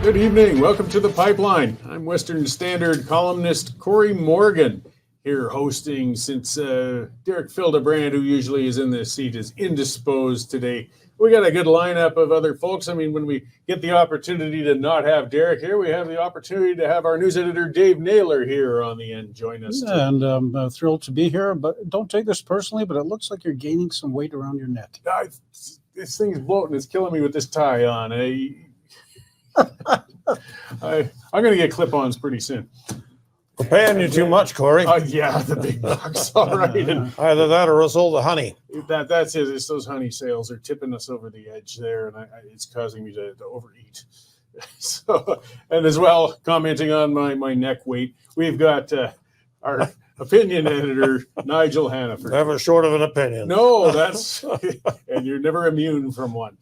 Good evening. Welcome to The Pipeline. I'm Western Standard columnist Cory Morgan, here hosting since Derek Fildebrand, who usually is in this seat, is indisposed today. We got a good lineup of other folks. I mean, when we get the opportunity to not have Derek here, we have the opportunity to have our news editor, Dave Naylor, here on the end join us. Yeah, and I'm thrilled to be here, but don't take this personally, but it looks like you're gaining some weight around your neck. This thing's bloating. It's killing me with this tie on. I'm going to get clip-ons pretty soon. We're paying you too much, Cory. Yeah, the big bucks. All right. And either that or us all the honey. That's it. It's those honey sales are tipping us over the edge there, and it's causing me to overeat. So, and as well, commenting on my neck weight, we've got our opinion editor, Nigel Hannaford. Never short of an opinion. No, and you're never immune from one.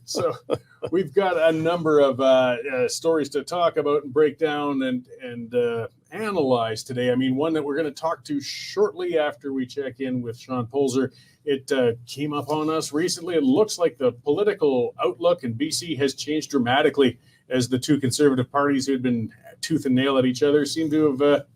So we've got a number of stories to talk about and break down and analyze today. I mean, one that we're going to talk to shortly after we check in with Sean Polzer. It came up on us recently. It looks like the political outlook in BC has changed dramatically as the two conservative parties who had been tooth and nail at each other seem to have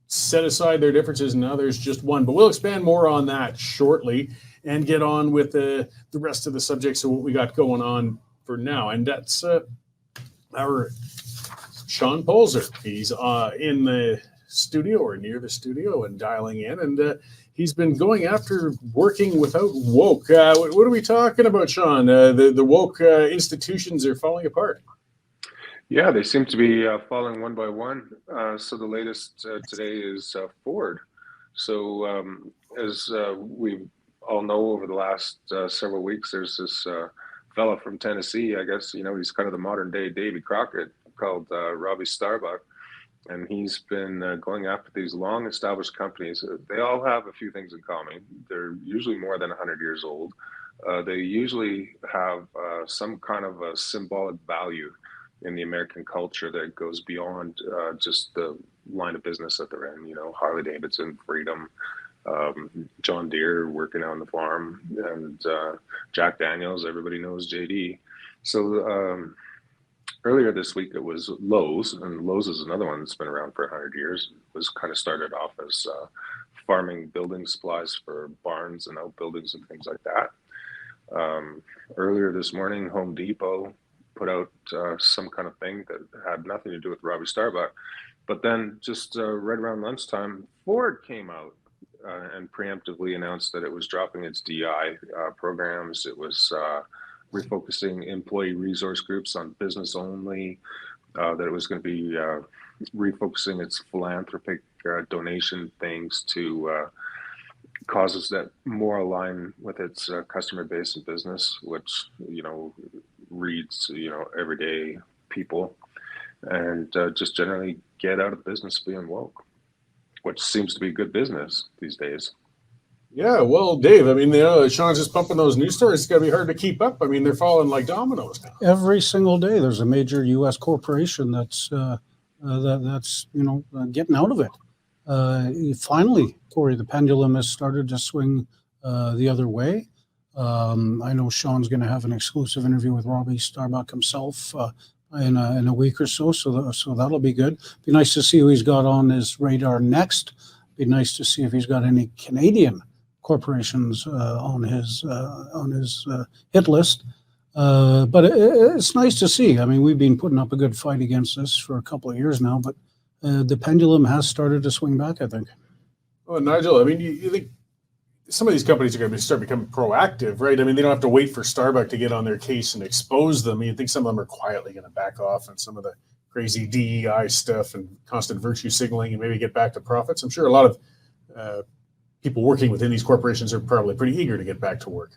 set aside their differences, and now there's just one. But we'll expand more on that shortly and get on with the rest of the subjects of what we got going on for now. And that's our Sean Polzer. He's in the studio or near the studio and dialing in, and he's been going after working without woke. What are we talking about, Sean? The woke institutions are falling apart. Yeah, they seem to be falling one by one. So the latest today is Ford. So as we all know, over the last several weeks, there's this fella from Tennessee. I guess, he's kind of the modern day Davy Crockett, called Robbie Starbuck. And he's been going after these long established companies. They all have a few things in common. They're usually more than 100 years old. They usually have some kind of a symbolic value in the American culture that goes beyond just the line of business that they're in. Harley Davidson, Freedom, John Deere working out on the farm, and Jack Daniels, everybody knows JD. So earlier this week it was Lowe's, and Lowe's is another one that's been around for 100 years. It was kind of started off as farming building supplies for barns and outbuildings and things like that. Earlier this morning, Home Depot put out some kind of thing that had nothing to do with Robbie Starbuck. But then just right around lunchtime, Ford came out and preemptively announced that it was dropping its DI programs. It was refocusing employee resource groups on business only, that it was going to be refocusing its philanthropic donation things to causes that more align with its customer base and business, which, reads, everyday people, and just generally get out of business being woke, which seems to be good business these days. Yeah, well, Dave, I mean, Sean's just pumping those news stories. It's got to be hard to keep up. I mean, they're falling like dominoes now. Every single day, there's a major U.S. corporation that's getting out of it. Finally, Cory, the pendulum has started to swing the other way. I know Sean's going to have an exclusive interview with Robbie Starbuck himself in a week or so that'll be good. Be nice to see who he's got on his radar next. Be nice to see if he's got any Canadian corporations on his hit list. But it's nice to see. I mean, we've been putting up a good fight against this for a couple of years now, but the pendulum has started to swing back, I think. Well, Nigel, I mean, you think some of these companies are going to start becoming proactive, right? I mean, they don't have to wait for Starbucks to get on their case and expose them. You think some of them are quietly going to back off on some of the crazy DEI stuff and constant virtue signaling and maybe get back to profits? I'm sure a lot of people working within these corporations are probably pretty eager to get back to work.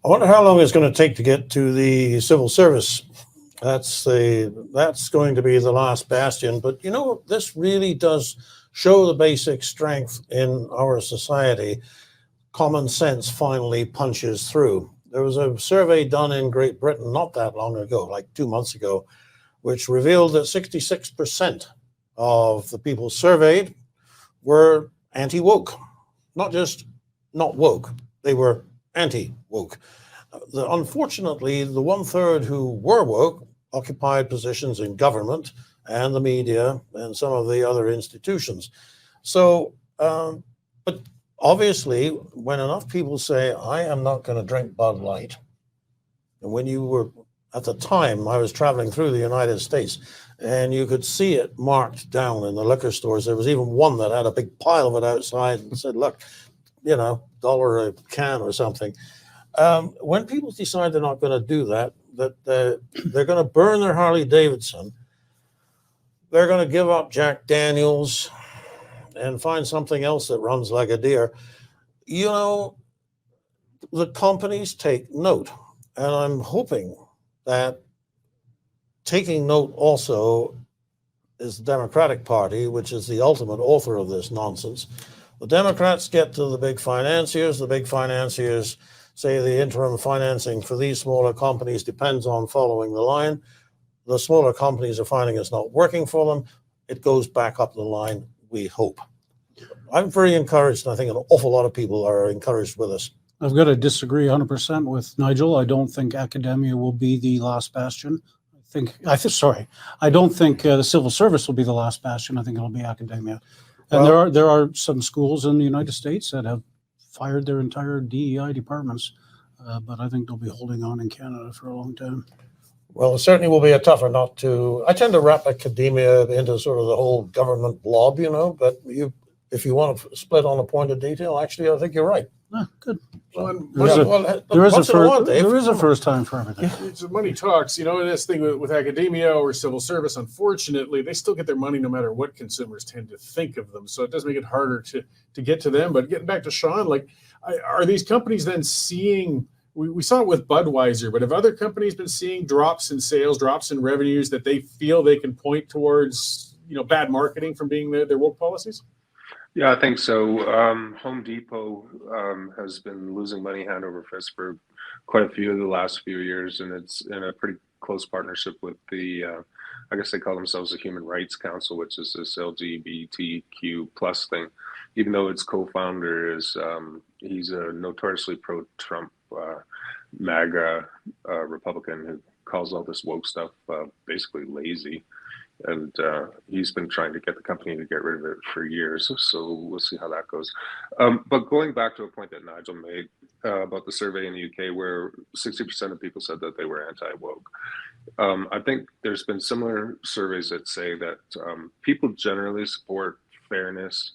I wonder how long it's going to take to get to the civil service. That's going to be the last bastion. But this really does show the basic strength in our society. Common sense finally punches through. There was a survey done in Great Britain not that long ago, like 2 months ago, which revealed that 66% of the people surveyed were anti-woke. Not just not woke, they were anti-woke. Unfortunately, the 1/3 who were woke occupied positions in government and the media and some of the other institutions. So, but obviously, when enough people say, I am not going to drink Bud Light, and when you were, at the time, I was traveling through the United States, and you could see it marked down in the liquor stores. There was even one that had a big pile of it outside and said, look, you know, $1 a can or something. When people decide they're not going to do that, they're going to burn their Harley Davidson, they're going to give up Jack Daniels and find something else that runs like a deer. You know, the companies take note. And I'm hoping that taking note also is the Democratic Party, which is the ultimate author of this nonsense. The Democrats get to the big financiers. The big financiers say the interim financing for these smaller companies depends on following the line. The smaller companies are finding it's not working for them. It goes back up the line, we hope. I'm very encouraged, and I think an awful lot of people are encouraged with us. I've got to disagree 100% with Nigel. I don't think academia will be the last bastion. I don't think the civil service will be the last bastion. I think it'll be academia. And Well, there are some schools in the United States that have fired their entire DEI departments, but I think they'll be holding on in Canada for a long time. Well, it certainly will be a tougher nut to. I tend to wrap academia into sort of the whole government blob, you know. But if you want to split on a point of detail, actually, I think you're right. Good. Well, and There is There a first time for everything. it's money talks, you know, this thing with academia or civil service, unfortunately, they still get their money no matter what consumers tend to think of them. So it does make it harder to get to them. But getting back to Sean, like, are these companies then seeing, we saw it with Budweiser, but have other companies been seeing drops in sales, drops in revenues that they feel they can point towards, you know, bad marketing from being their woke policies? Yeah, I think so. Home Depot has been losing money hand over fist for quite a few of the last few years, and it's in a pretty close partnership with the, I guess they call themselves the Human Rights Council, which is this LGBTQ plus thing. Even though its co-founder is, he's a notoriously pro-Trump MAGA Republican who calls all this woke stuff basically lazy. And he's been trying to get the company to get rid of it for years. So we'll see how that goes. But going back to a point that Nigel made about the survey in the UK, where 60% of people said that they were anti-woke. I think there's been similar surveys that say that people generally support fairness,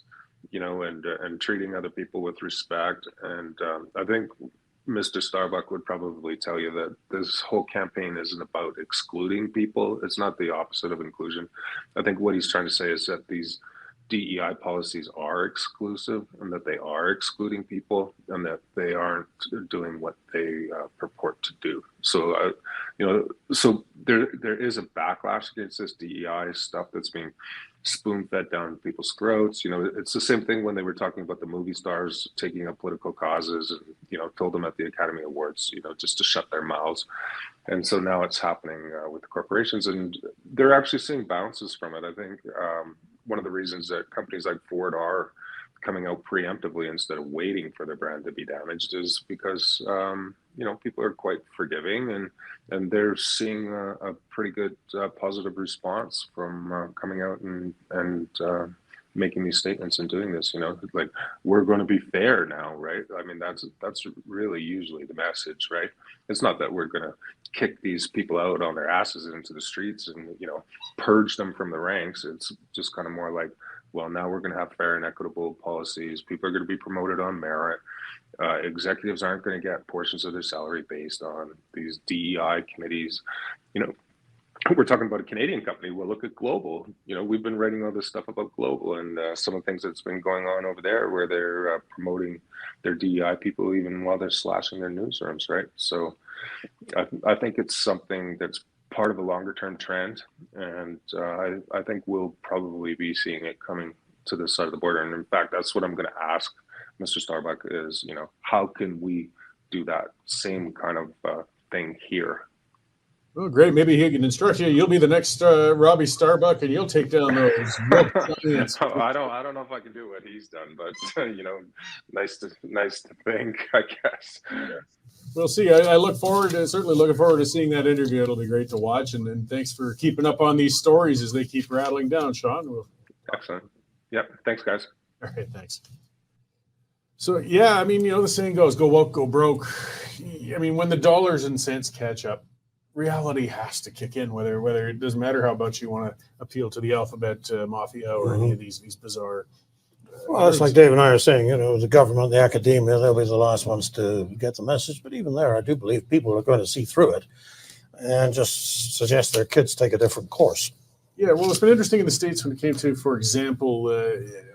you know, and treating other people with respect. And I think Mr. Starbuck would probably tell you that this whole campaign isn't about excluding people. It's not the opposite of inclusion. I think what he's trying to say is that these DEI policies are exclusive and that they are excluding people and that they aren't doing what they purport to do. So, you know, so there is a backlash against this DEI stuff that's being spoon-fed down people's throats. You know, it's the same thing when they were talking about the movie stars taking up political causes and, you know, told them at the Academy Awards, you know, just to shut their mouths. And so now it's happening with the corporations, and they're actually seeing bounces from it. I think one of the reasons that companies like Ford are coming out preemptively instead of waiting for their brand to be damaged is because you know, people are quite forgiving, and they're seeing a pretty good positive response from coming out and making these statements and doing this. You know, like, we're going to be fair now, right? I mean, that's really usually the message, right? It's not that we're going to kick these people out on their asses into the streets and, you know, purge them from the ranks. It's just kind of more like, well, now we're going to have fair and equitable policies. People are going to be promoted on merit. Executives aren't going to get portions of their salary based on these DEI committees. You know, we're talking about a Canadian company. Well, look at Global. You know, we've been writing all this stuff about Global and some of the things that's been going on over there where they're promoting their DEI people even while they're slashing their newsrooms, right? So I think it's something that's part of a longer term trend, and I think we'll probably be seeing it coming to this side of the border. And in fact, that's what I'm going to ask Mr. Starbuck is, you know, how can we do that same kind of thing here? Oh, great. Maybe he can instruct you. You'll be the next Robbie Starbuck, and you'll take down those milk giants. I don't know if I can do what he's done, but nice to think, I guess. We'll see. I look forward to certainly looking forward to seeing that interview. It'll be great to watch, and thanks for keeping up on these stories as they keep rattling down, Sean. Excellent. Yep. Thanks, guys. All right. Thanks. So yeah, I mean, the saying goes, "Go woke, go broke." I mean, when the dollars and cents catch up, reality has to kick in. Whether it doesn't matter how much you want to appeal to the alphabet mafia or any of these bizarre. Well, it's like Dave and I are saying, the government, the academia, they'll be the last ones to get the message. But even there, I do believe people are going to see through it and just suggest their kids take a different course. Yeah, well, it's been interesting in the States when it came to, for example,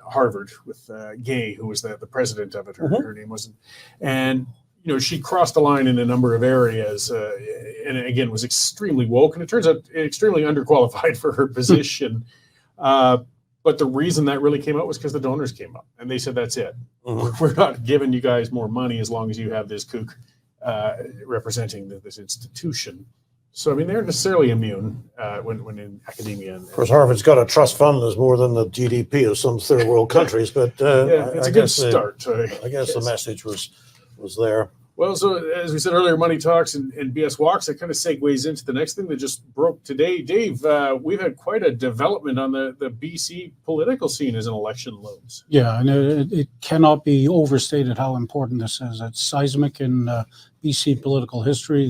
Harvard with Gay, who was the president of it. Her name wasn't. And, she crossed the line in a number of areas and, again, was extremely woke. And it turns out extremely underqualified for her position. But the reason that really came out was because the donors came up and they said, that's it. We're not giving you guys more money as long as you have this kook representing this institution. So, I mean, they're necessarily immune when in academia. Of course, Harvard's got a trust fund that's more than the GDP of some third world countries, but it's a good start. I guess the message was there. Well, so as we said earlier, Money Talks and BS Walks, that kind of segues into the next thing that just broke today. Dave, we've had quite a development on the BC political scene as an election looms. Yeah, and it cannot be overstated how important this is. It's seismic in BC political history.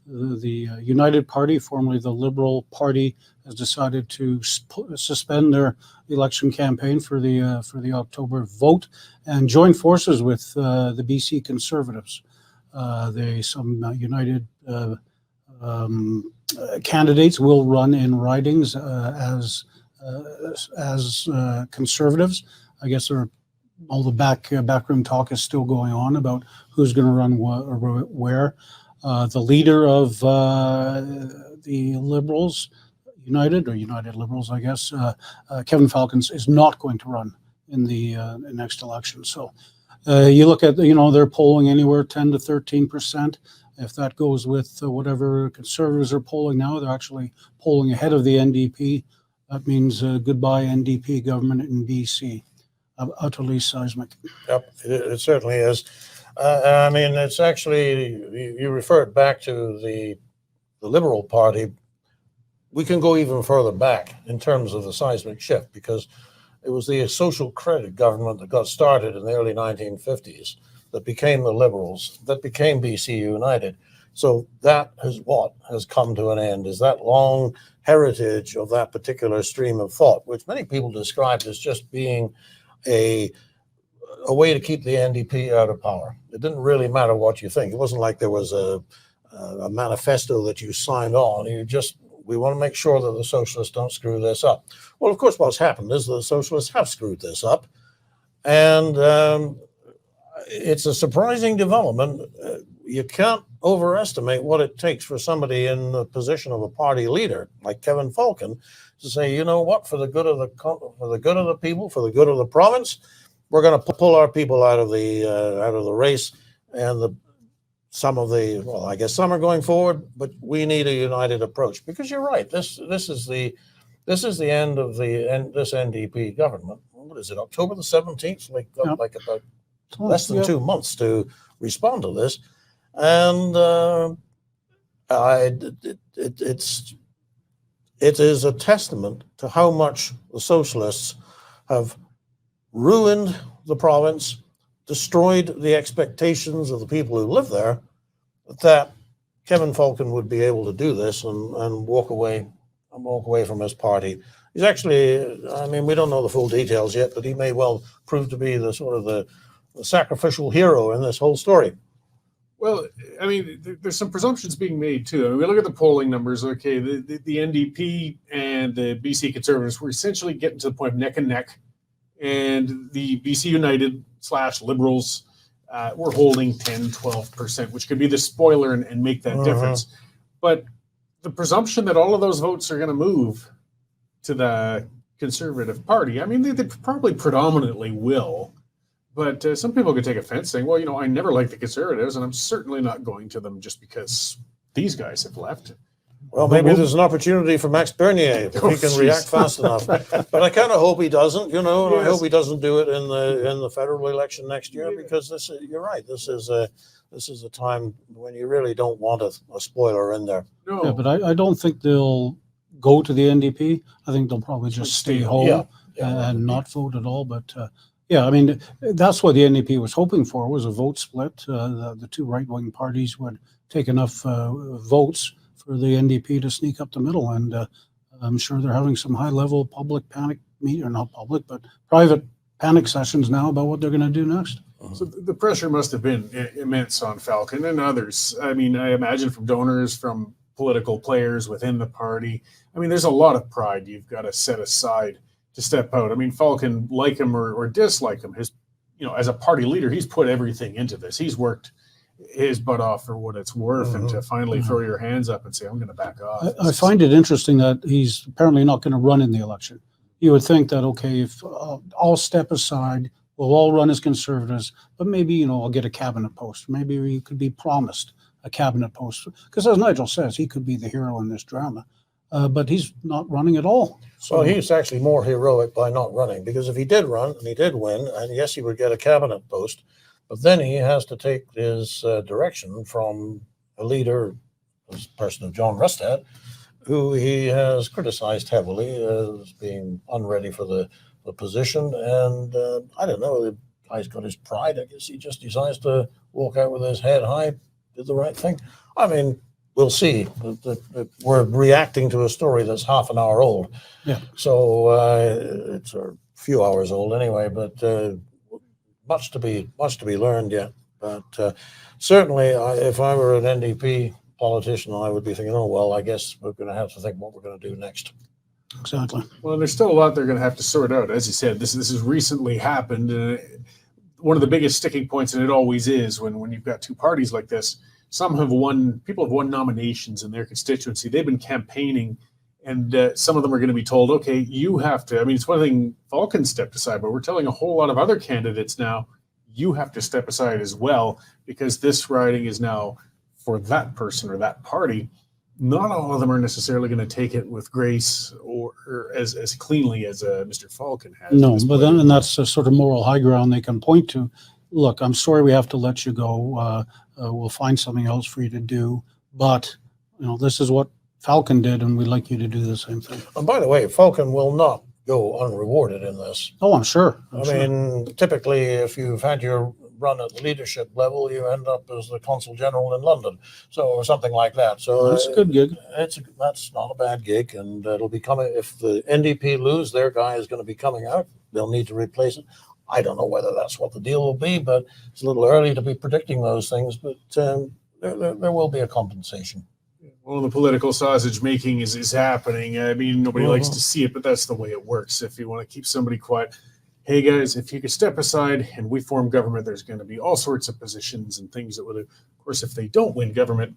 The United Party, formerly the Liberal Party, has decided to suspend their election campaign for the October vote and join forces with the BC Conservatives. Some United candidates will run in ridings as Conservatives. I guess all the backroom talk is still going on about who's going to run where. The leader of the Liberals, United Liberals, I guess, Kevin Falcons, is not going to run in the next election. So you look at, they're polling anywhere 10 to 13%. If that goes with whatever Conservatives are polling now, they're actually polling ahead of the NDP. That means goodbye NDP government in BC. Utterly seismic. Yep, it certainly is. I mean, it's actually, you referred back to the Liberal Party. We can go even further back in terms of the seismic shift, because it was the social credit government that got started in the early 1950s that became the Liberals, that became BC United. So that is what has come to an end, is that long heritage of that particular stream of thought, which many people described as just being a way to keep the NDP out of power. It didn't really matter what you think. It wasn't like there was a manifesto that you signed on. We want to make sure that the socialists don't screw this up. Well, of course, what's happened is the socialists have screwed this up. And it's a surprising development. You can't overestimate what it takes for somebody in the position of a party leader like Kevin Falcon to say, you know what, for the good of the people, for the good of the province, we're going to pull our people out of the race, and some are going forward, but we need a united approach, because you're right. This is the end of this NDP government. What is it? October the 17th. Like about less than 2 months to respond to this, and it is a testament to how much the socialists have ruined the province, destroyed the expectations of the people who live there, that Kevin Falcon would be able to do this and walk away from his party. He's actually, I mean, we don't know the full details yet, but he may well prove to be the sacrificial hero in this whole story. Well, I mean, there's some presumptions being made too. I mean, we look at the polling numbers. Okay, the NDP and the BC Conservatives were essentially getting to the point of neck and neck. And the BC United / Liberals were holding 10, 12%, which could be the spoiler and make that difference. But the presumption that all of those votes are going to move to the Conservative Party, I mean, they probably predominantly will. But some people could take offense saying, well, I never liked the Conservatives, and I'm certainly not going to them just because these guys have left. Well, maybe there's an opportunity for Max Bernier if he can jeez. react fast enough. But I kind of hope he doesn't, and I Yes. hope he doesn't do it in the federal election next year, because you're right. This is a time when you really don't want a spoiler in there. No. Yeah, but I don't think they'll go to the NDP. I think they'll probably just stay home and not vote at all. But I mean, that's what the NDP was hoping for, was a vote split. The two right-wing parties would take enough votes for the NDP to sneak up the middle. And I'm sure they're having some high-level public panic meeting, or not public, but private panic sessions now about what they're going to do next. So the pressure must have been immense on Falcon and others. I mean, I imagine from donors, from political players within the party. I mean, there's a lot of pride you've got to set aside to step out. I mean, Falcon, like him or dislike him, as a party leader, he's put everything into this. He's worked his butt off for what it's worth, and to finally throw your hands up and say, I'm going to back off. I find it interesting that he's apparently not going to run in the election. You would think that, okay, if I'll step aside, we'll all run as Conservatives, but maybe, I'll get a cabinet post. Maybe he could be promised a cabinet post. Because as Nigel says, he could be the hero in this drama. But he's not running at all. So he's actually more heroic by not running, because if he did run and he did win, and yes, he would get a cabinet post, but then he has to take his direction from a leader, this person of John Rustad, who he has criticized heavily as being unready for the position. And I don't know, the guy's got his pride. I guess he just decides to walk out with his head high, did the right thing. I mean, we'll see. We're reacting to a story that's half an hour old. Yeah. So it's a few hours old anyway, but much to be learned yet. But certainly, if I were an NDP politician, I would be thinking, oh, well, I guess we're going to have to think what we're going to do next. Exactly. Well, there's still a lot they're going to have to sort out. As you said, this has recently happened. One of the biggest sticking points, and it always is when you've got two parties like this, people have won nominations in their constituency. They've been campaigning, and some of them are going to be told, okay, you have to. I mean, it's one thing Falcon stepped aside, but we're telling a whole lot of other candidates now, you have to step aside as well, because this riding is now for that person or that party. Not all of them are necessarily going to take it with grace or as cleanly as Mr. Falcon has. No, but then, and that's a sort of moral high ground they can point to. Look, I'm sorry we have to let you go. We'll find something else for you to do. But, this is what Falcon did, and we'd like you to do the same thing. And by the way, Falcon will not go unrewarded in this. Oh, I'm sure. I mean, typically, if you've had your run at the leadership level, you end up as the consul general in London, or something like that. So that's a good gig. That's not a bad gig, and it'll be coming. If the NDP lose, their guy is going to be coming out. They'll need to replace it. I don't know whether that's what the deal will be, but it's a little early to be predicting those things. But there will be a compensation. Well, the political sausage making is happening. I mean, nobody likes to see it, but that's the way it works. If you want to keep somebody quiet, hey guys, if you could step aside and we form government, there's going to be all sorts of positions and things that would, of course, if they don't win government,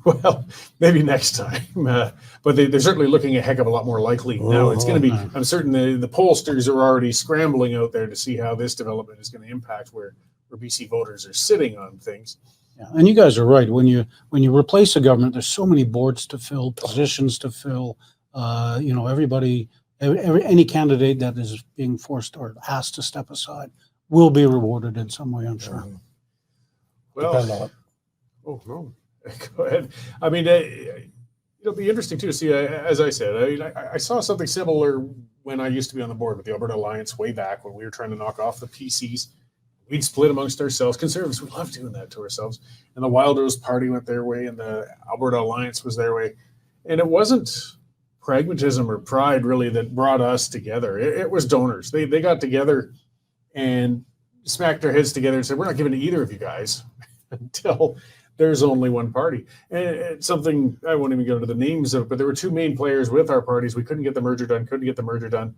well, maybe next time. But they're certainly looking a heck of a lot more likely now. It's going to be, I'm certain the pollsters are already scrambling out there to see how this development is going to impact where BC voters are sitting on things. Yeah, and you guys are right. When you replace a government, there's so many boards to fill, positions to fill. Everybody, any candidate that is being forced or asked to step aside will be rewarded in some way, I'm sure. Well, Depend on it. Oh no, go ahead. I mean, it'll be interesting too to see. As I said, I saw something similar when I used to be on the board with the Alberta Alliance way back when we were trying to knock off the PCs. We'd split amongst ourselves. Conservatives, we love doing that to ourselves. And the Wild Rose Party went their way, and the Alberta Alliance was their way. And it wasn't pragmatism or pride really that brought us together. It was donors. They got together and smacked their heads together and said, we're not giving to either of you guys until there's only one party. And it's something, I won't even go into the names of, but there were two main players with our parties. We couldn't get the merger done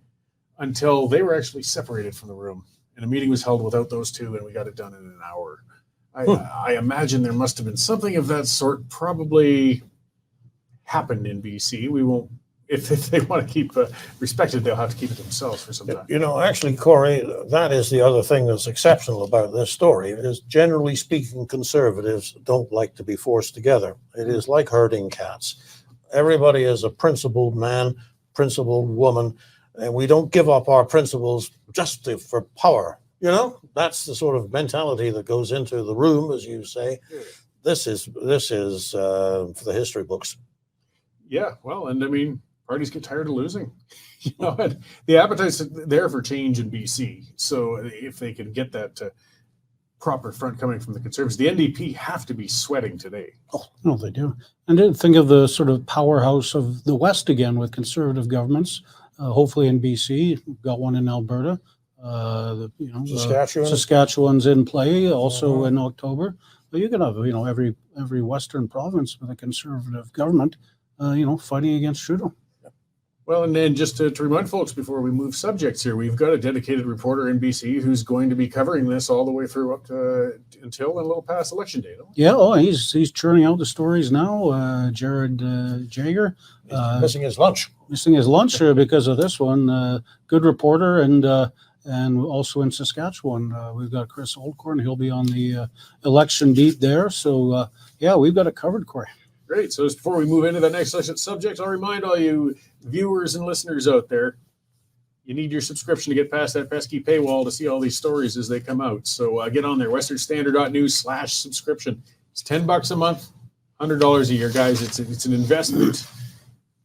until they were actually separated from the room. And a meeting was held without those two, and we got it done in an hour. I imagine there must have been something of that sort probably happened in BC. We won't, if they want to keep respected, they'll have to keep it themselves for some time. Actually, Cory, that is the other thing that's exceptional about this story. Is generally speaking, Conservatives don't like to be forced together. It is like herding cats. everybody is a principled man, principled woman, and we don't give up our principles just for power. You know, that's the sort of mentality that goes into the room, as you say. This is for the history books. Yeah, well, and I mean, parties get tired of losing. You know, and the appetite's there for change in BC. So if they can get that proper front coming from the Conservatives, the NDP have to be sweating today. Oh, no, they do. And then think of the sort of powerhouse of the West again with Conservative governments. Hopefully in BC, we've got one in Alberta. Saskatchewan's in play also in October. But you can have every Western province with a Conservative government, fighting against Trudeau. Well, and then just to remind folks before we move subjects here, we've got a dedicated reporter in BC who's going to be covering this all the way through up to until and a little past Election Day. No? Yeah, he's churning out the stories now. Jared Jager. Missing his lunch. Because of this one. Good reporter and also in Saskatchewan. We've got Chris Oldcorn. He'll be on the election beat there. So, we've got it covered, Cory. Great. So just before we move into the next subject, I'll remind all you viewers and listeners out there, you need your subscription to get past that pesky paywall to see all these stories as they come out. So get on there, westernstandard.news/subscription. It's $10 a month, $100 a year, guys. It's an investment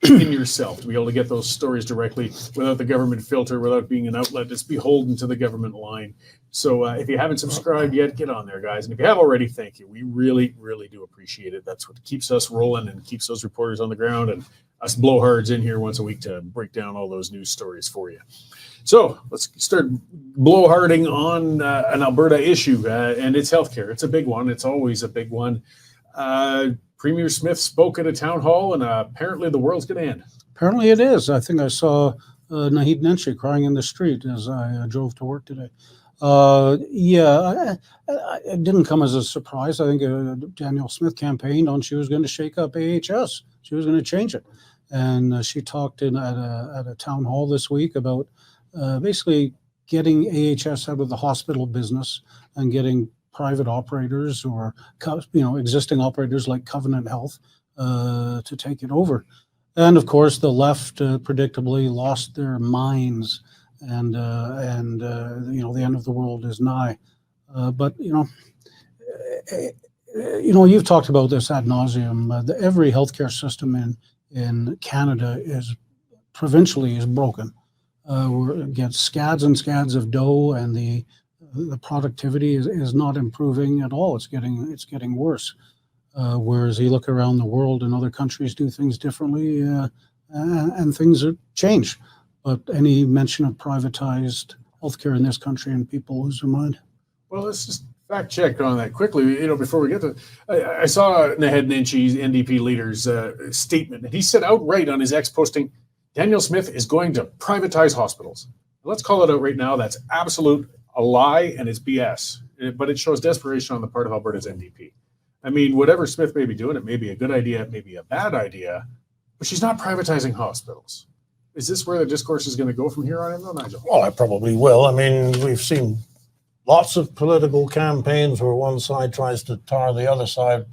in yourself to be able to get those stories directly without the government filter, without being an outlet that's beholden to the government line. So if you haven't subscribed yet, get on there, guys. And if you have already, thank you. We really, really do appreciate it. That's what keeps us rolling and keeps those reporters on the ground and us blowhards in here once a week to break down all those news stories for you. So let's start blowharding on an Alberta issue, and it's healthcare. It's a big one. It's always a big one. Premier Smith spoke at a town hall, and apparently the world's going to end. Apparently it is. I think I saw Naheed Nenshi crying in the street as I drove to work today. It didn't come as a surprise. I think Danielle Smith campaigned on she was going to shake up AHS. She was going to change it. And she talked at a town hall this week about basically getting AHS out of the hospital business and getting private operators or existing operators like Covenant Health to take it over. And of course, the left predictably lost their minds, and the end of the world is nigh. But you've talked about this ad nauseum. Every healthcare system in Canada is provincially is broken. We get scads and scads of dough, and the productivity is not improving at all. It's getting worse. Whereas you look around the world and other countries do things differently, and things change. But any mention of privatized healthcare in this country and people lose their mind. Well, let's just fact check on that quickly. Before we get to, I saw Naheed Nenshi's NDP leader's statement, and he said outright on his X posting, Danielle Smith is going to privatize hospitals. Let's call it out right now. That's absolute a lie, and it's BS. But it shows desperation on the part of Alberta's NDP. I mean, whatever Smith may be doing, it may be a good idea, it may be a bad idea, but she's not privatizing hospitals. Is this where the discourse is going to go from here on in, though, Nigel? Well, I probably will. I mean, we've seen lots of political campaigns where one side tries to tar the other side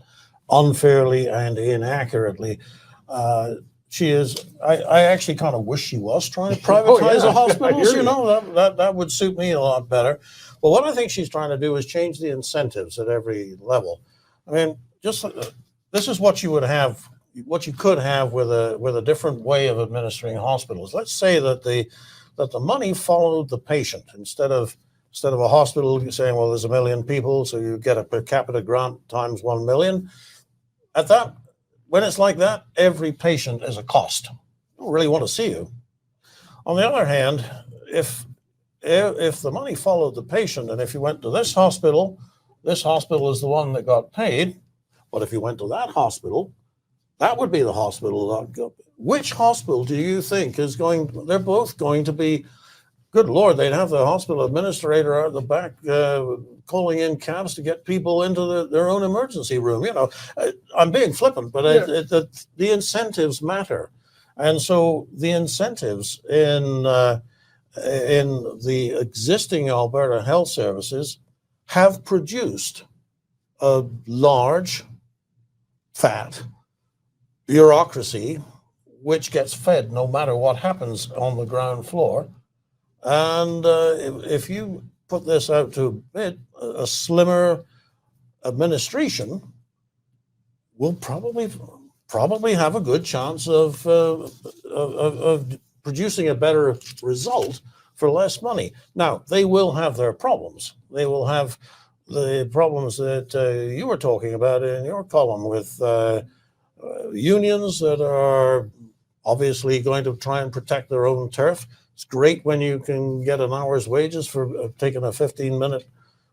unfairly and inaccurately. She is. I actually kind of wish she was trying to privatize the hospitals. That would suit me a lot better. But what I think she's trying to do is change the incentives at every level. I mean, this is what you would have, what you could have with a different way of administering hospitals. Let's say that the money followed the patient instead of a hospital saying, well, there's 1 million people, so you get a per capita grant times 1 million. When it's like that, every patient is a cost. I don't really want to see you. On the other hand, if the money followed the patient, and if you went to this hospital is the one that got paid. But if you went to that hospital, that would be the hospital that got paid. Which hospital do you think is going? They're both going to be. Good Lord, they'd have the hospital administrator out the back calling in cabs to get people into their own emergency room. I'm being flippant, but the incentives matter. And so the incentives in the existing Alberta Health Services have produced a large, fat bureaucracy which gets fed no matter what happens on the ground floor. And if you put this out to bid, a slimmer administration will probably have a good chance of producing a better result for less money. Now, they will have their problems. They will have the problems that you were talking about in your column with unions that are obviously going to try and protect their own turf. It's great when you can get an hour's wages for taking a 15-minute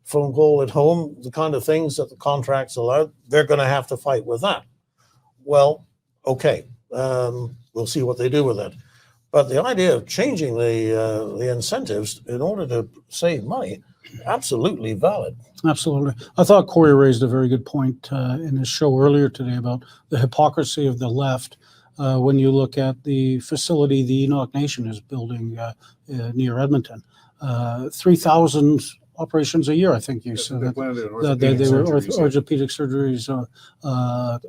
phone call at home, the kind of things that the contracts allow. They're going to have to fight with that. Well, okay, we'll see what they do with it. But the idea of changing the incentives in order to save money, absolutely valid. Absolutely. I thought Cory raised a very good point in his show earlier today about the hypocrisy of the left. When you look at the facility the Enoch Nation is building near Edmonton, 3,000 operations a year, I think you said. They were orthopedic surgeries a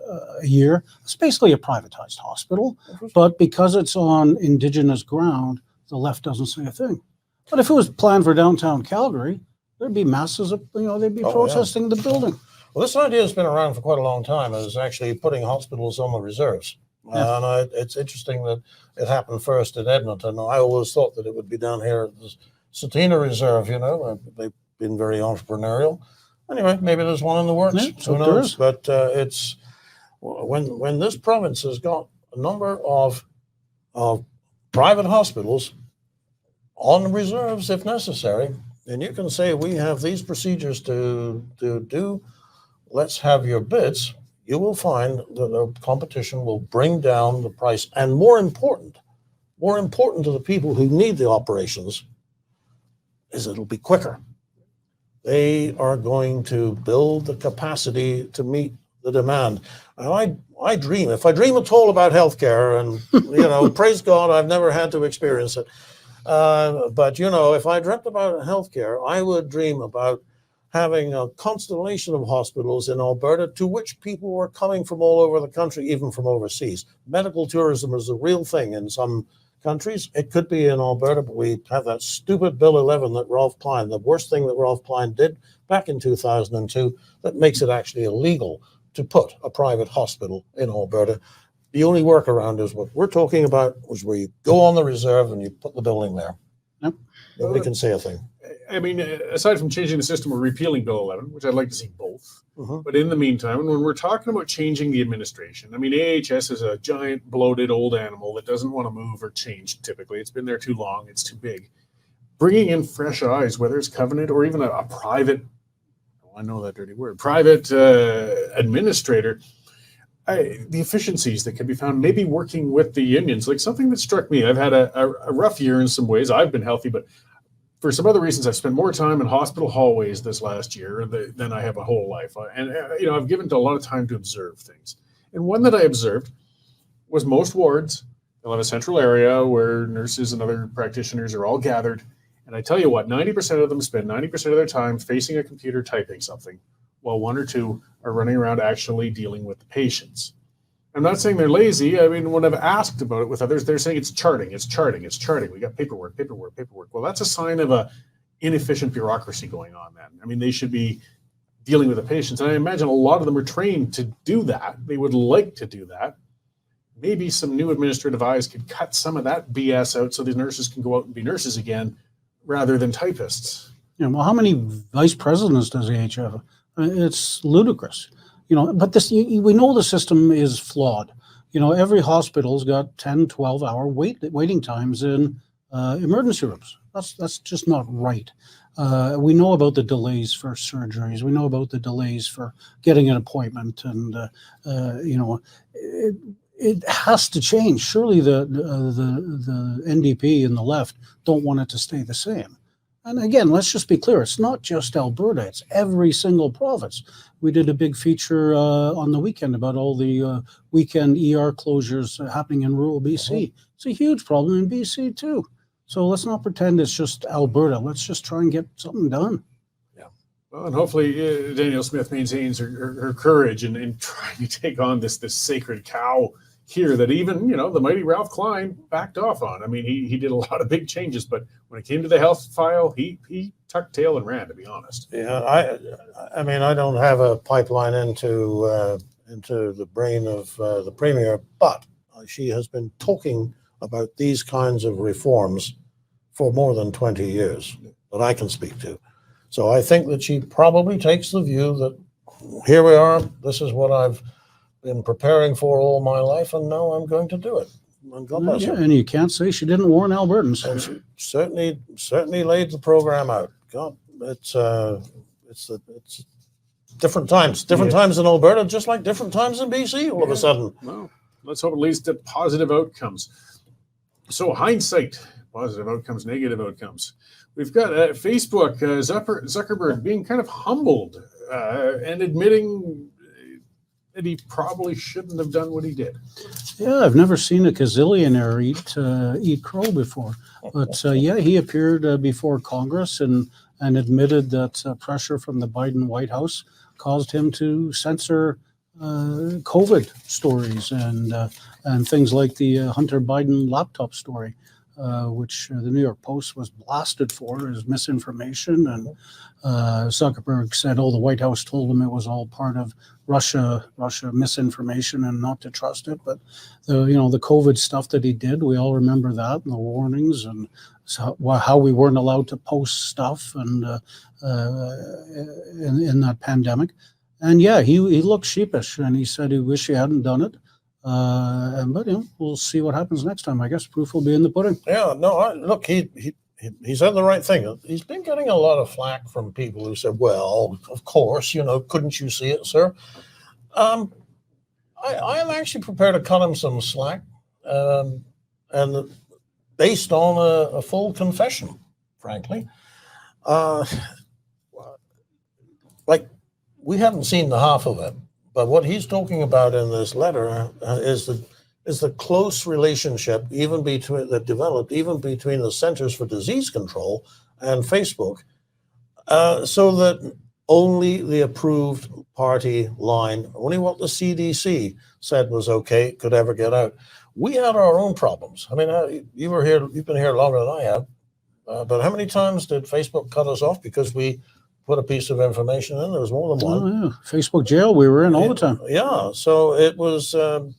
year. It's basically a privatized hospital, but because it's on Indigenous ground, the left doesn't say a thing. But if it was planned for downtown Calgary, there'd be masses of, they'd be protesting the building. Well, this idea has been around for quite a long time, is actually putting hospitals on the reserves. Yeah. And it's interesting that it happened first in Edmonton. I always thought that it would be down here at the Satina Reserve, they've been very entrepreneurial. Anyway, maybe there's one in the works. Yeah, who knows? But it's when this province has got a number of private hospitals on the reserves if necessary, and you can say we have these procedures to do, let's have your bids. You will find that the competition will bring down the price. And more important to the people who need the operations is it'll be quicker. They are going to build the capacity to meet the demand. And I dream, if I dream at all about healthcare, and, praise God, I've never had to experience it. But, if I dreamt about healthcare, I would dream about having a constellation of hospitals in Alberta to which people were coming from all over the country, even from overseas. Medical tourism is a real thing in some countries. It could be in Alberta, but we have that stupid Bill 11 that Ralph Klein, the worst thing that Ralph Klein did back in 2002, that makes it actually illegal to put a private hospital in Alberta. The only workaround is what we're talking about, was where you go on the reserve and you put the building there. Yep. Nobody can say a thing. I mean, aside from changing the system or repealing Bill 11, which I'd like to see both, Mm-hmm. but in the meantime, when we're talking about changing the administration, I mean, AHS is a giant, bloated old animal that doesn't want to move or change typically. It's been there too long. It's too big. Bringing in fresh eyes, whether it's Covenant or even a private, I know that dirty word, private administrator, the efficiencies that can be found, maybe working with the unions, like something that struck me. I've had a rough year in some ways. I've been healthy, but for some other reasons, I've spent more time in hospital hallways this last year than I have a whole life. And, I've given a lot of time to observe things. And one that I observed was most wards, they'll have a central area where nurses and other practitioners are all gathered. And I tell you what, 90% of them spend 90% of their time facing a computer typing something, while one or two are running around actually dealing with the patients. I'm not saying they're lazy. I mean, when I've asked about it with others, they're saying it's charting. We got paperwork. Well, that's a sign of a inefficient bureaucracy going on then. I mean, they should be dealing with the patients. And I imagine a lot of them are trained to do that. They would like to do that. Maybe some new administrative eyes could cut some of that BS out so the nurses can go out and be nurses again rather than typists. Well, how many vice presidents does AH have? It's ludicrous. But this, we know the system is flawed. Every hospital's got 10, 12-hour waiting times in emergency rooms. That's just not right. We know about the delays for surgeries. We know about the delays for getting an appointment, and it has to change. Surely the NDP and the left don't want it to stay the same. And again, let's just be clear. It's not just Alberta. It's every single province. We did a big feature on the weekend about all the weekend ER closures happening in rural BC. It's a huge problem in BC too. So let's not pretend it's just Alberta. Let's just try and get something done. Yeah. Well, and hopefully Danielle Smith maintains her courage in trying to take on this sacred cow here that even, the mighty Ralph Klein backed off on. I mean, he did a lot of big changes, but when it came to the health file, he tucked tail and ran, to be honest. Yeah, I mean, I don't have a pipeline into the brain of the Premier, but she has been talking about these kinds of reforms for more than 20 years that I can speak to. So I think that she probably takes the view that here we are, this is what I've been preparing for all my life, and now I'm going to do it. And God bless her. And you can't say she didn't warn Albertans. And she certainly laid the program out. God, it's different times. Different times in Alberta, just like different times in BC all of a sudden. Well, let's hope it leads to positive outcomes. So hindsight, positive outcomes, negative outcomes. We've got Facebook, Zuckerberg being kind of humbled and admitting that he probably shouldn't have done what he did. Yeah, I've never seen a gazillionaire eat crow before. But he appeared before Congress and admitted that pressure from the Biden White House caused him to censor COVID stories and things like the Hunter Biden laptop story, which the New York Post was blasted for as misinformation. And Zuckerberg said, the White House told him it was all part of Russia misinformation and not to trust it. But the COVID stuff that he did, we all remember that, and the warnings and how we weren't allowed to post stuff and in that pandemic. And he looked sheepish, and he said he wished he hadn't done it. But we'll see what happens next time. I guess proof will be in the pudding. Yeah, no, look, he said the right thing. He's been getting a lot of flack from people who said, well, of course, couldn't you see it, sir? I am actually prepared to cut him some slack, and based on a full confession, frankly. We haven't seen the half of it, but what he's talking about in this letter is the close relationship that developed between the Centers for Disease Control and Facebook, so that only the approved party line, only what the CDC said was okay, could ever get out. We had our own problems. I mean, you've been here longer than I have, but how many times did Facebook cut us off because we put a piece of information in? There was more than one. Oh, yeah. Facebook jail we were in all the time. Yeah, so it was, and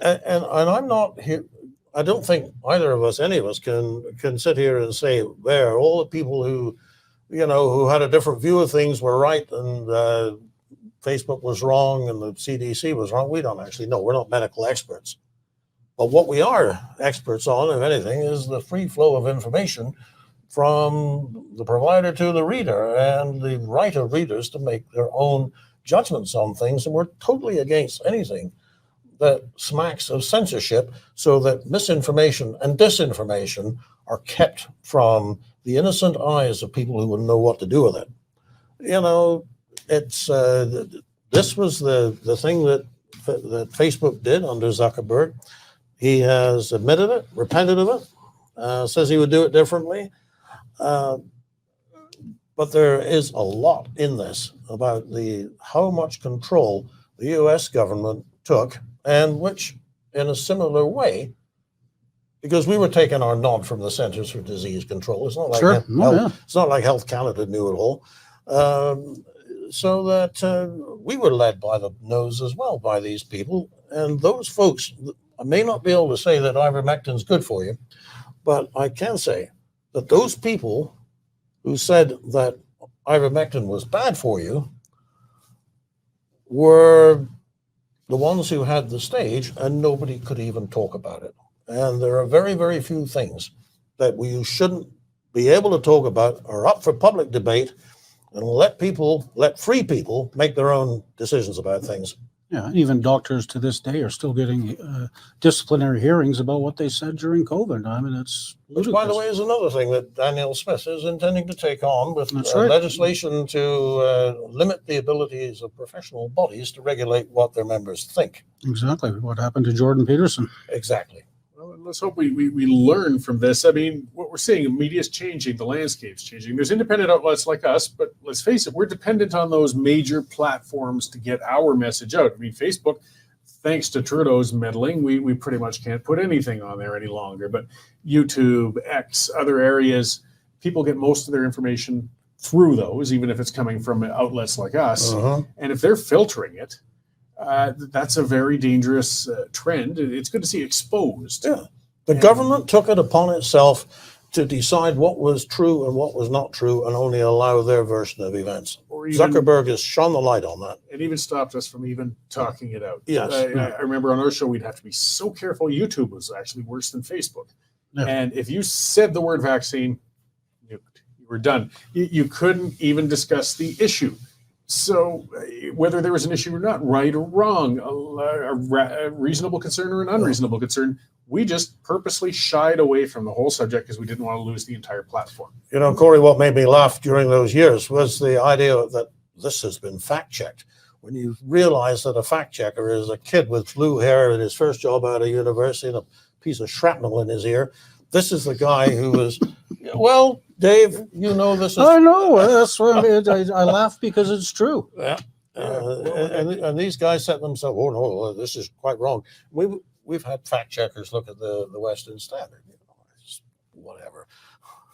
I'm not here. I don't think any of us can sit here and say there all the people who had a different view of things were right and Facebook was wrong and the CDC was wrong. We don't actually know. We're not medical experts. But what we are experts on, if anything, is the free flow of information from the provider to the reader and the right of readers to make their own judgments on things. And we're totally against anything that smacks of censorship, so that misinformation and disinformation are kept from the innocent eyes of people who wouldn't know what to do with it. It's this was the thing that Facebook did under Zuckerberg. He has admitted it, repented of it, says he would do it differently. But there is a lot in this about how much control the U.S. government took, and which, in a similar way, because we were taking our nod from the Centers for Disease Control. It's not like It's not like Health Canada knew it all. So that we were led by the nose as well by these people, and those folks. I may not be able to say that ivermectin is good for you, but I can say that those people who said that ivermectin was bad for you were the ones who had the stage, and nobody could even talk about it. And there are very, very few things that we shouldn't be able to talk about or up for public debate, and let free people make their own decisions about things. Yeah, even doctors to this day are still getting disciplinary hearings about what they said during COVID. I mean, it's ludicrous. Which, by the way, is another thing that Danielle Smith is intending to take on with legislation to limit the abilities of professional bodies to regulate what their members think. Exactly. What happened to Jordan Peterson. Exactly. Well, let's hope we learn from this. I mean, what we're seeing, the media's changing, the landscape's changing. There's independent outlets like us, but let's face it, we're dependent on those major platforms to get our message out. I mean, Facebook, thanks to Trudeau's meddling, we pretty much can't put anything on there any longer. But YouTube, X, other areas, people get most of their information through those, even if it's coming from outlets like us. And if they're filtering it, that's a very dangerous trend. It's good to see exposed. Yeah. The government took it upon itself to decide what was true and what was not true and only allow their version of events. Or even, Zuckerberg has shone the light on that. It even stopped us from even talking it out. Yes. I remember on our show, we'd have to be so careful. YouTube was actually worse than Facebook. Yeah. And if you said the word vaccine, you were done. You couldn't even discuss the issue. So whether there was an issue or not, right or wrong, a reasonable concern or an unreasonable concern, we just purposely shied away from the whole subject because we didn't want to lose the entire platform. You know, Cory, what made me laugh during those years was the idea that this has been fact-checked. When you realize that a fact-checker is a kid with blue hair and his first job out of university and a piece of shrapnel in his ear, this is the guy who was, well, Dave, you know this is... I know. That's why I laugh because it's true. Yeah. And these guys set themselves, oh, no, this is quite wrong. We've had fact checkers look at the Western Standard, it's whatever.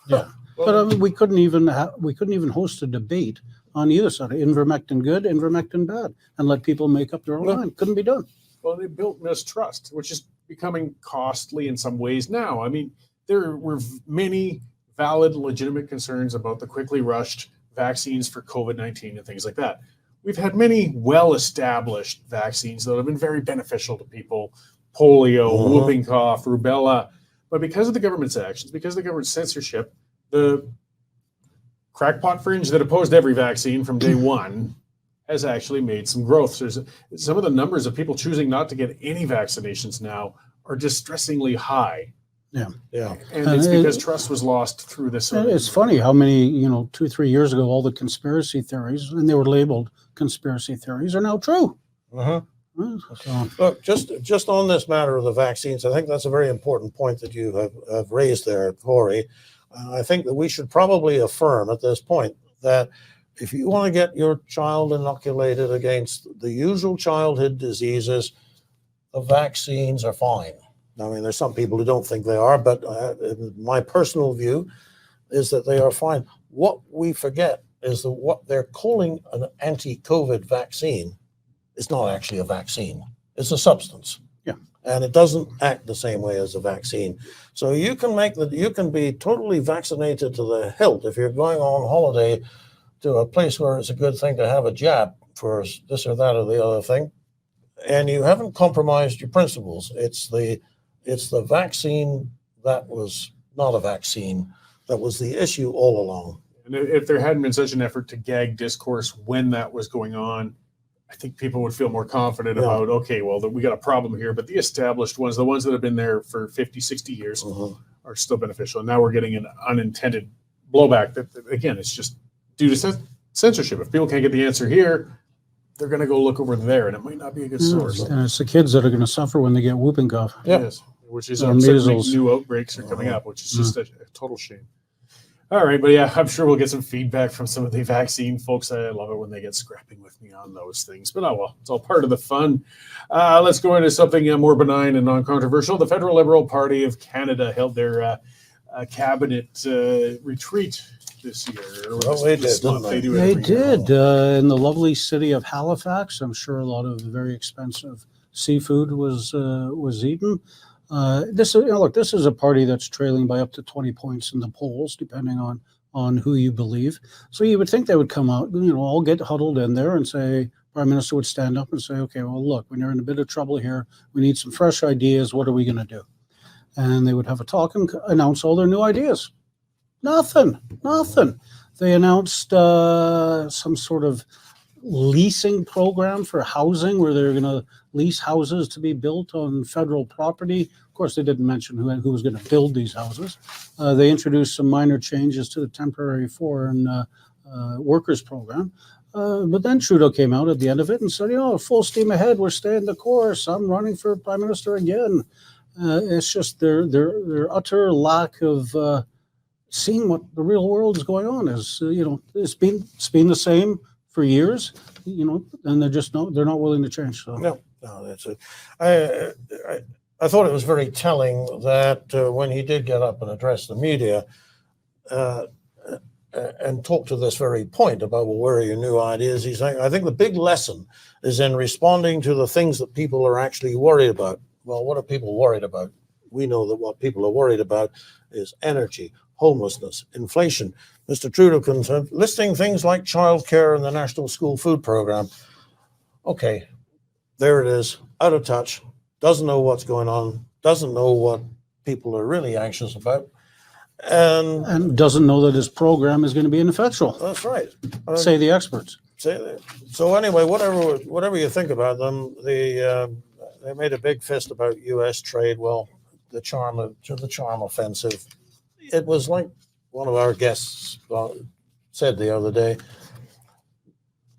Yeah, but I mean, we couldn't even host a debate on either side, ivermectin good, ivermectin bad, and let people make up their own mind. Couldn't be done. Well, they built mistrust, which is becoming costly in some ways now. I mean, there were many valid, legitimate concerns about the quickly rushed vaccines for COVID-19 and things like that. We've had many well-established vaccines that have been very beneficial to people. Polio, whooping cough, rubella. But because of the government's actions, because of the government's censorship, the crackpot fringe that opposed every vaccine from day one has actually made some growth. There's some of the numbers of people choosing not to get any vaccinations now are distressingly high. Yeah. And it's because trust was lost through this. It's funny how many, 2-3 years ago, all the conspiracy theories, and they were labeled conspiracy theories, are now true. So, look, just on this matter of the vaccines, I think that's a very important point that you have raised there, Cory. I think that we should probably affirm at this point that if you want to get your child inoculated against the usual childhood diseases, the vaccines are fine. I mean, there's some people who don't think they are, but my personal view is that they are fine. What we forget is that what they're calling an anti-COVID vaccine is not actually a vaccine. It's a substance. Yeah. And it doesn't act the same way as a vaccine. So you can be totally vaccinated to the hilt if you're going on holiday to a place where it's a good thing to have a jab for this or that or the other thing, and you haven't compromised your principles. It's the vaccine that was not a vaccine that was the issue all along. And if there hadn't been such an effort to gag discourse when that was going on, I think people would feel more confident about, okay, well, we got a problem here, but the established ones, the ones that have been there for 50, 60 years are still beneficial. And now we're getting an unintended blowback that, again, it's just due to censorship. If people can't get the answer here, they're going to go look over there, and it might not be a good source. And it's the kids that are going to suffer when they get whooping cough. Yes, which is measles. New outbreaks are coming up, which is just a total shame. All right, but yeah, I'm sure we'll get some feedback from some of the vaccine folks. I love it when they get scrapping with me on those things, but oh well, it's all part of the fun. Let's go into something more benign and non-controversial. The Federal Liberal Party of Canada held their cabinet retreat this year. Well, they did, didn't they? They did in the lovely city of Halifax. I'm sure a lot of very expensive seafood was eaten. This is a party that's trailing by up to 20 points in the polls, depending on who you believe. So you would think they would come out, all get huddled in there and say, Prime Minister would stand up and say, okay, well, look, when you're in a bit of trouble here, we need some fresh ideas. What are we going to do? And they would have a talk and announce all their new ideas. Nothing. They announced some sort of leasing program for housing where they're going to lease houses to be built on federal property. Of course, they didn't mention who was going to build these houses. They introduced some minor changes to the temporary foreign workers program. But then Trudeau came out at the end of it and said, full steam ahead, we're staying the course. I'm running for Prime Minister again. It's just their utter lack of seeing what the real world is going on. It's been the same for years, and they're not willing to change. So. No, No, that's it. I thought it was very telling that when he did get up and address the media and talk to this very point about, well, where are your new ideas? He's saying, I think the big lesson is in responding to the things that people are actually worried about. Well, what are people worried about? We know that what people are worried about is energy, homelessness, inflation. Mr. Trudeau concerned, listing things like childcare and the National School Food Program. Okay, there it is, out of touch, doesn't know what's going on, doesn't know what people are really anxious about. And doesn't know that his program is going to be ineffectual. That's right. Say the experts. So anyway, whatever you think about them, they made a big fist about U.S. trade. Well, the charm offensive. It was like one of our guests said the other day.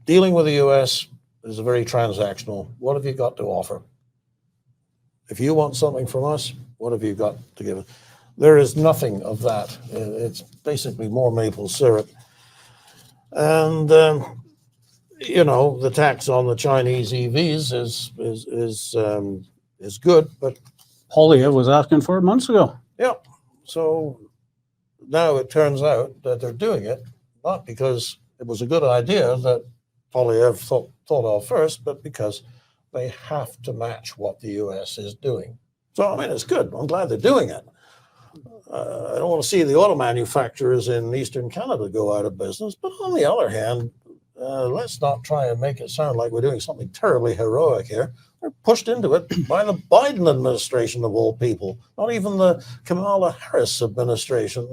Dealing with the U.S. is very transactional. What have you got to offer? If you want something from us, what have you got to give us? There is nothing of that. It's basically more maple syrup. And, the tax on the Chinese EVs is good, but Polyev was asking for it months ago. yeah. So now it turns out that they're doing it, not because it was a good idea that Polyev thought of first, but because they have to match what the U.S. is doing. So, I mean, it's good. I'm glad they're doing it. I don't want to see the auto manufacturers in Eastern Canada go out of business. But on the other hand, let's not try and make it sound like we're doing something terribly heroic here. We're pushed into it by the Biden administration of all people, not even the Kamala Harris administration.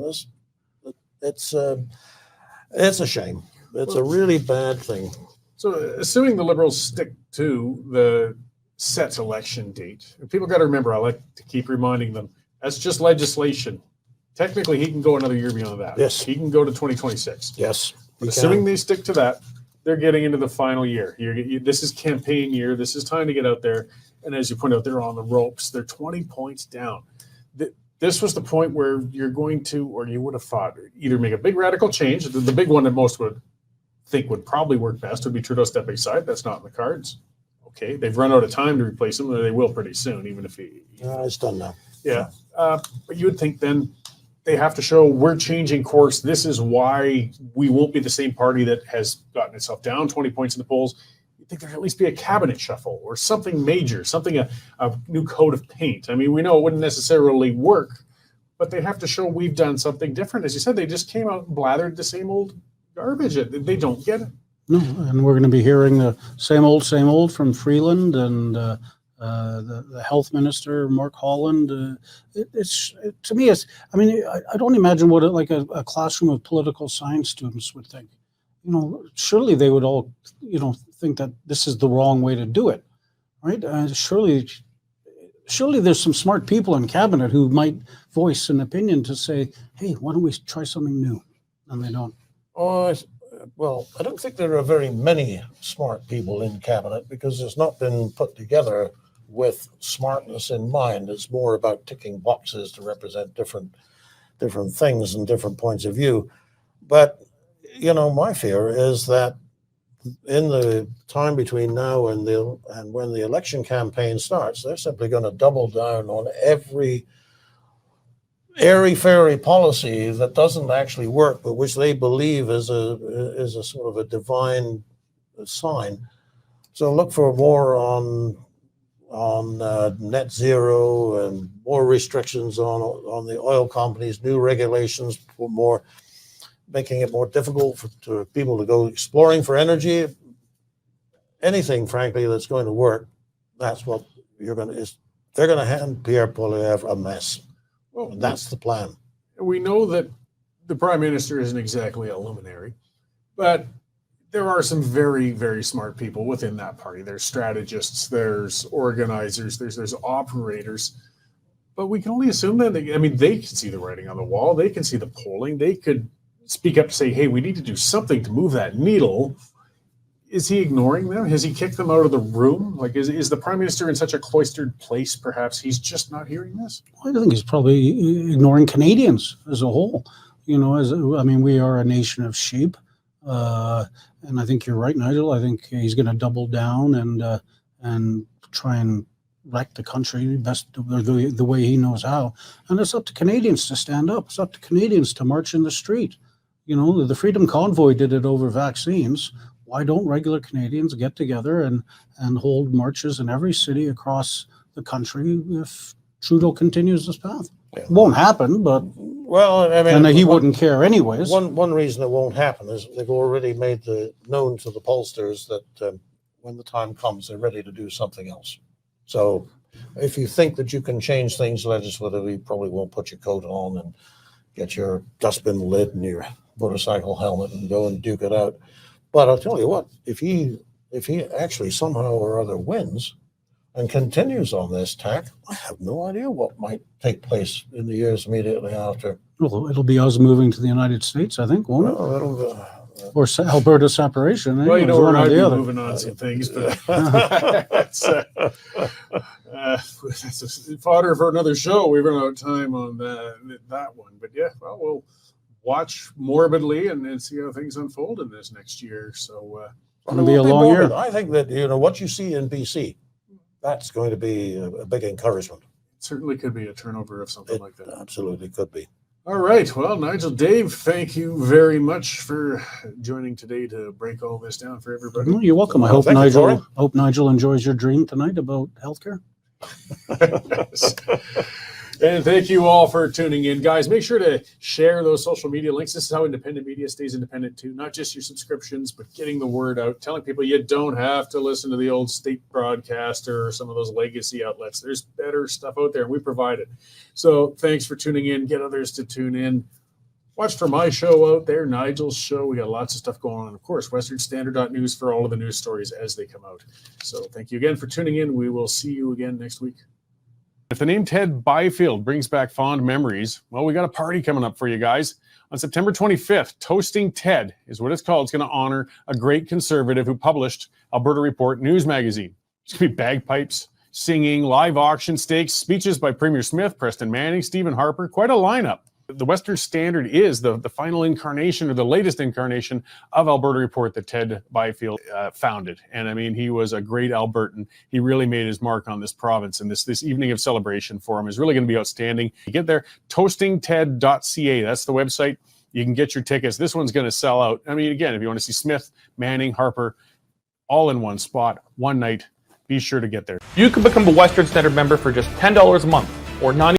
It's a shame. It's a really bad thing. So, assuming the Liberals stick to the set election date, people got to remember, I like to keep reminding them, that's just legislation. Technically, he can go another year beyond that. Yes. He can go to 2026. Yes. But assuming they stick to that, they're getting into the final year. This is campaign year. This is time to get out there. And as you point out, they're on the ropes. They're 20 points down. This was the point where you're going to, or you would have thought, either make a big radical change. The big one that most would think would probably work best would be Trudeau stepping aside. That's not in the cards. Okay, they've run out of time to replace him, or they will pretty soon, even if he. It's done now. Yeah, but you would think then they have to show we're changing course. This is why we won't be the same party that has gotten itself down 20 points in the polls. You'd think there'd at least be a cabinet shuffle or something major, a new coat of paint. I mean, we know it wouldn't necessarily work, but they have to show we've done something different. As you said, they just came out and blathered the same old garbage. They don't get it. No, and we're going to be hearing the same old from Freeland and the health minister, Mark Holland. To me, I don't imagine what a classroom of political science students would think. Surely they would all, think that this is the wrong way to do it, right? Surely there's some smart people in cabinet who might voice an opinion to say, hey, why don't we try something new? And they don't. Well, I don't think there are very many smart people in cabinet because it's not been put together with smartness in mind. It's more about ticking boxes to represent different things and different points of view. But, my fear is that in the time between now and when the election campaign starts, they're simply going to double down on every airy-fairy policy that doesn't actually work, but which they believe is a sort of a divine sign. So look for more on net zero and more restrictions on the oil companies, new regulations for more, making it more difficult for people to go exploring for energy. Anything, frankly, that's going to work. That's what they're going to hand Pierre Poilievre a mess. Well, that's the plan. We know that the Prime Minister isn't exactly a luminary, but there are some very, very smart people within that party. There's strategists, there's organizers, there's operators. But we can only assume that they can see the writing on the wall. They can see the polling. They could speak up to say, hey, we need to do something to move that needle. Is he ignoring them? Has he kicked them out of the room? Is the Prime Minister in such a cloistered place, perhaps he's just not hearing this? I think he's probably ignoring Canadians as a whole. We are a nation of sheep. And I think you're right, Nigel. I think he's going to double down and try and wreck the country the way he knows how. And it's up to Canadians to stand up. It's up to Canadians to march in the street. You know, the Freedom Convoy did it over vaccines. Why don't regular Canadians get together and hold marches in every city across the country if Trudeau continues this path? Yeah. It won't happen, but Well, I mean, and he wouldn't care anyways. One reason it won't happen is they've already made known to the pollsters that when the time comes, they're ready to do something else. So if you think that you can change things legislatively, you probably won't put your coat on and get your dustbin lid and your motorcycle helmet and go and duke it out. But I'll tell you what, if he actually somehow or other wins and continues on this tack, I have no idea what might take place in the years immediately after. Well, it'll be us moving to the United States, I think, won't it? Well, Or Alberta separation. Well, you know, we're one or already the other. moving on some things, but that's fodder for another show. We've run out of time on that one. But yeah, well, we'll watch morbidly and see how things unfold in this next year. So It'll be a long year. I think that, you know, what you see in BC, that's going to be a big encouragement. it certainly could be a turnover of something like that. Absolutely could be. All right. Well, Nigel, Dave, thank you very much for joining today to break all this down for everybody. Well, you're welcome. I Well, hope thank you, Cory. Nigel enjoys your dream tonight about healthcare. And thank you all for tuning in, guys. Make sure to share those social media links. This is how independent media stays independent too. Not just your subscriptions, but getting the word out, telling people you don't have to listen to the old state broadcaster or some of those legacy outlets. There's better stuff out there, and we provide it. So thanks for tuning in. Get others to tune in. Watch for my show out there, Nigel's show. We got lots of stuff going on. And of course, westernstandard.news for all of the news stories as they come out. So thank you again for tuning in. We will see you again next week. If the name Ted Byfield brings back fond memories, well, we got a party coming up for you guys. On September 25th, Toasting Ted is what it's called. It's going to honor a great conservative who published Alberta Report news magazine. It's going to be bagpipes, singing, live auction stakes, speeches by Premier Smith, Preston Manning, Stephen Harper, quite a lineup. The Western Standard is the final incarnation or the latest incarnation of Alberta Report that Ted Byfield founded. And I mean, he was a great Albertan. He really made his mark on this province, and this evening of celebration for him is really going to be outstanding. You get there, toastingted.ca. That's the website. You can get your tickets. This one's going to sell out. I mean, again, if you want to see Smith, Manning, Harper, all in one spot, one night, be sure to get there. You can become a Western Standard member for just $10 a month, or not